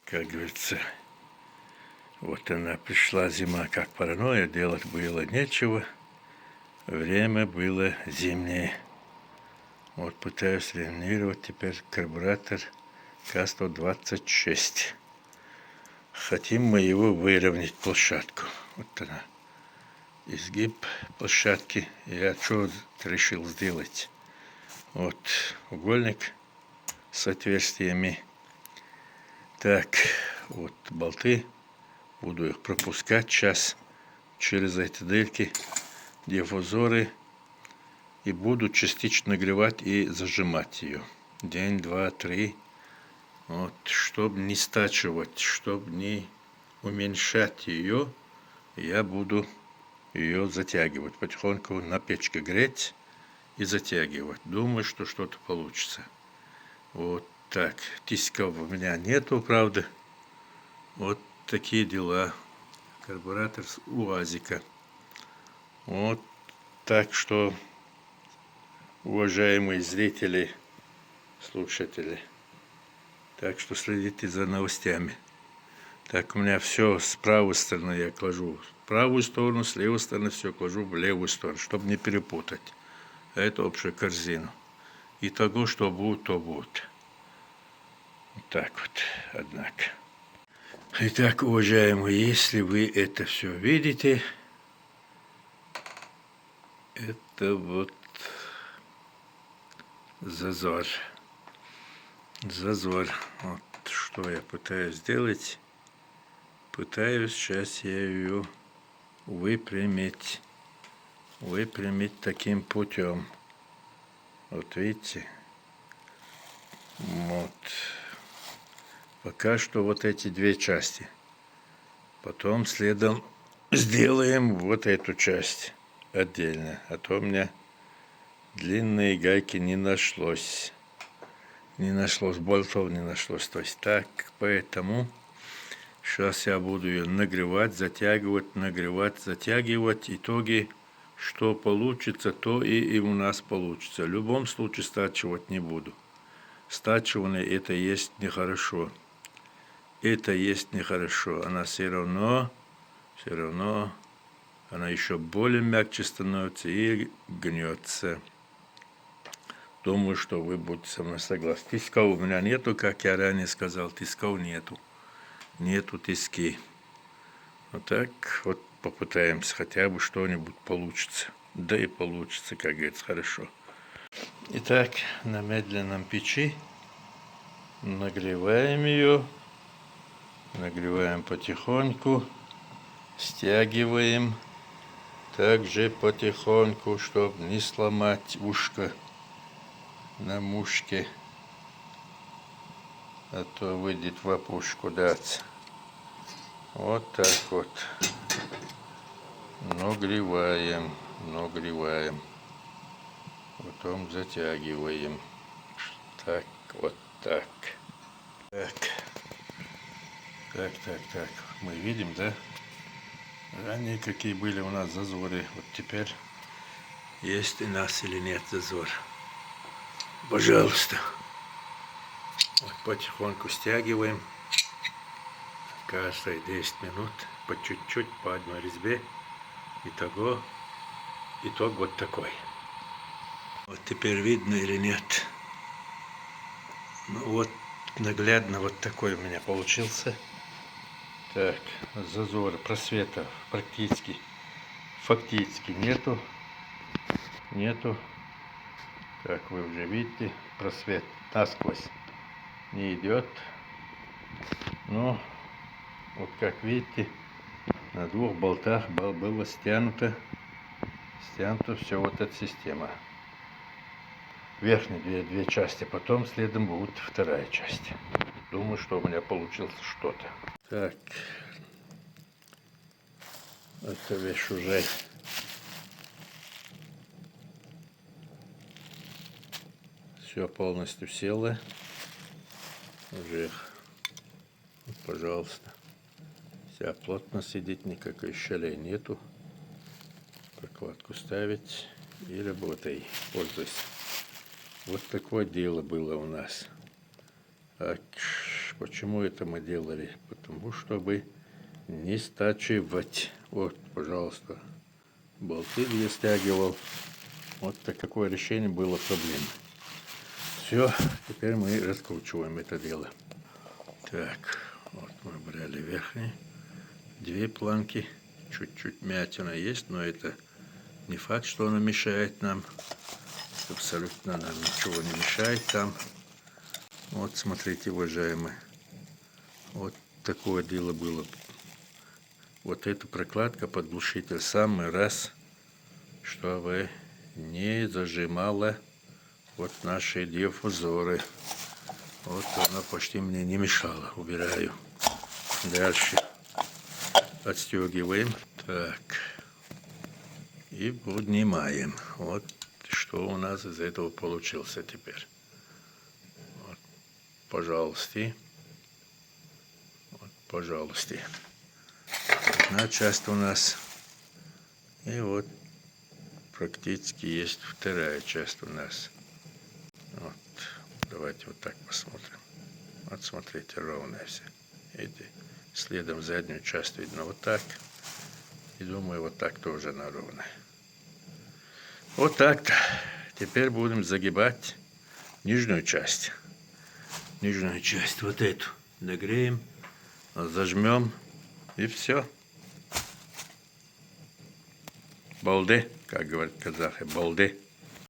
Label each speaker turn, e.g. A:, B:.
A: как говорится, вот она пришла зима как паранойя, делать было нечего, время было зимнее. Вот пытаюсь регулировать теперь карбюратор К-126. Хотим мы его выровнять, площадку. Вот она. Изгиб площадки. Я что решил сделать? Вот угольник с отверстиями. Так, вот болты. Буду их пропускать сейчас через эти дырки, диффузоры. И буду частично нагревать и зажимать ее. День, два, три. Вот, чтобы не стачивать, чтобы не уменьшать ее, я буду ее затягивать. Потихоньку на печке греть и затягивать. Думаю, что что-то получится. Вот так. Тисков у меня нету, правда. Вот такие дела. Карбюратор с УАЗика. Вот так что, уважаемые зрители, слушатели, так что следите за новостями. Так, у меня все с правой стороны я кладу в правую сторону, с левой стороны все кладу в левую сторону, чтобы не перепутать. А это общая корзина. И того, что будет, то будет. Вот так вот, однако. Итак, уважаемые, если вы это все видите, это вот зазор. Зазор. Вот что я пытаюсь сделать. Пытаюсь сейчас я ее выпрямить. Выпрямить таким путем. Вот видите? Вот. Пока что вот эти две части. Потом следом сделаем вот эту часть отдельно. А то у меня длинные гайки не нашлось. Не нашлось, болтов не нашлось. То есть так, поэтому сейчас я буду ее нагревать, затягивать, нагревать, затягивать. Итоги, что получится, то и у нас получится. В любом случае стачивать не буду. Стачивание это есть нехорошо. Это есть нехорошо. Она все равно, она еще более мягче становится и гнется. Думаю, что вы будете со мной согласны. Тисков у меня нету, как я ранее сказал, тисков нету. Нету тиски. Вот так вот попытаемся, хотя бы что-нибудь получится. Да и получится, как говорится, хорошо. Итак, на медленном печи нагреваем ее. Нагреваем потихоньку. Стягиваем. Также потихоньку, чтобы не сломать ушко на мушке. А то выйдет в опушку дать. Вот так вот. Нагреваем, нагреваем. Потом затягиваем. Так, вот так. Так. Мы видим, да? Ранее какие были у нас зазоры. Вот теперь есть у нас или нет зазор. Пожалуйста. Вот потихоньку стягиваем. Каждые 10 минут по чуть-чуть, по одной резьбе. Итог вот такой. Вот теперь видно или нет. Ну вот наглядно вот такой у меня получился. Так, зазора, просвета фактически нету. Как вы уже видите, просвет насквозь не идет. Но вот как видите, на двух болтах было стянуто все вот эта система. Верхние две части, потом следом будет вторая часть. Думаю, что у меня получилось что-то. Так, эта вещь уже все полностью село. Уже, вот, пожалуйста, вся плотно сидит, никакой щелей нету. Прокладку ставить и работай, пользуйся. Вот такое дело было у нас. Почему это мы делали? Потому чтобы не стачивать. Вот, пожалуйста, болты я стягивал. Вот такое решение было проблемы. Все, теперь мы раскручиваем это дело. Так, вот мы брали верхние 2 планки. Чуть-чуть мятина есть, но это не факт, что она мешает нам. Абсолютно нам ничего не мешает там. Вот смотрите, уважаемые. Вот такое дело было. Вот эта прокладка под глушитель самый раз, чтобы не зажимала вот наши диффузоры. Вот она почти мне не мешала. Убираю. Дальше отстегиваем. Так. И поднимаем. Вот что у нас из этого получился теперь. Вот, пожалуйста. Вот, пожалуйста. Одна часть у нас. И вот практически есть вторая часть у нас. Вот. Давайте вот так посмотрим. Вот смотрите, ровная вся. Видите? Следом заднюю часть видно вот так. И думаю, вот так тоже она ровная. Вот так-то. Теперь будем загибать нижнюю часть. Нижнюю часть вот эту нагреем, зажмем и все. Балды, как говорят казахи, балды.